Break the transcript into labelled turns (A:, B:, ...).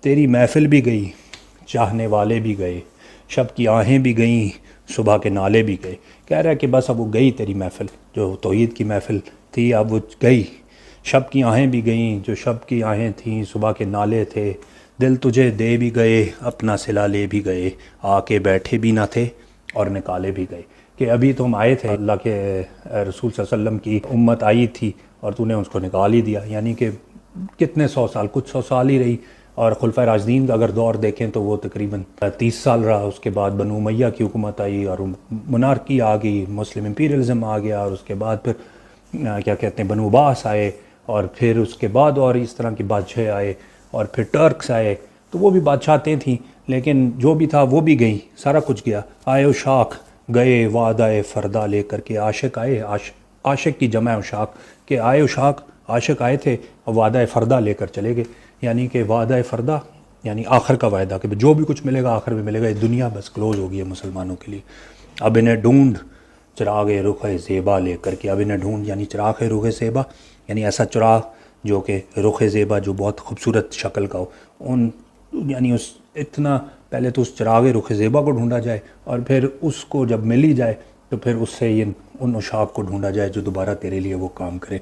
A: تیری محفل بھی گئی، چاہنے والے بھی گئے، شب کی آہیں بھی گئیں، صبح کے نالے بھی گئے۔ کہہ رہا ہے کہ بس اب وہ گئی تیری محفل، جو توحید کی محفل تھی اب وہ گئی۔ شب کی آہیں بھی گئیں، جو شب کی آہیں تھیں، صبح کے نالے تھے، دل تجھے دے بھی گئے، اپنا صلہ لے بھی گئے، آ کے بیٹھے بھی نہ تھے اور نکالے بھی گئے۔ کہ ابھی تم آئے تھے، اللہ کے رسول صلی اللہ علیہ وسلم کی امت آئی تھی اور تو نے اس کو نکال ہی دیا۔ یعنی کہ کتنے سو سال، کچھ سو سال ہی رہی۔ اور خلفۂ راشدین کا اگر دور دیکھیں تو وہ تقریباً 30 سال رہا۔ اس کے بعد بنو امیہ کی حکومت آئی اور منارکی آ گئی، مسلم امپیریلزم آ گیا، اور اس کے بعد پھر کیا کہتے ہیں بنو عباس آئے، اور پھر اس کے بعد اور اس طرح کے بادشاہ آئے، اور پھر ٹرکس آئے۔ تو وہ بھی بادشاہتیں تھیں، لیکن جو بھی تھا وہ بھی گئیں، سارا کچھ گیا۔ آئے و شاخ گئے وعدہ فردا لے کر کے، عاشق آئے، عاشق کی جمع اشاق، کہ آئے و شاخ عاشق آئے تھے اور وعدہ فردا لے کر چلے گئے۔ یعنی کہ وعدہ فردا یعنی آخر کا وعدہ، کہ جو بھی کچھ ملے گا آخر میں ملے گا۔ یہ دنیا بس کلوز ہو گئی ہے مسلمانوں کے لیے۔ اب انہیں ڈھونڈ چراغ رخ زیبا لے کر کے، اب انہیں ڈھونڈ یعنی چراغ رخ زیبا، یعنی ایسا چراغ جو کہ رخ زیبا، جو بہت خوبصورت شکل کا ہو۔ یعنی اس اتنا پہلے تو اس چراغ رخ زیبا کو ڈھونڈا جائے، اور پھر اس کو جب مل ہی جائے تو پھر اس سے ان اشاق کو ڈھونڈا جائے جو دوبارہ تیرے لیے وہ کام کرے۔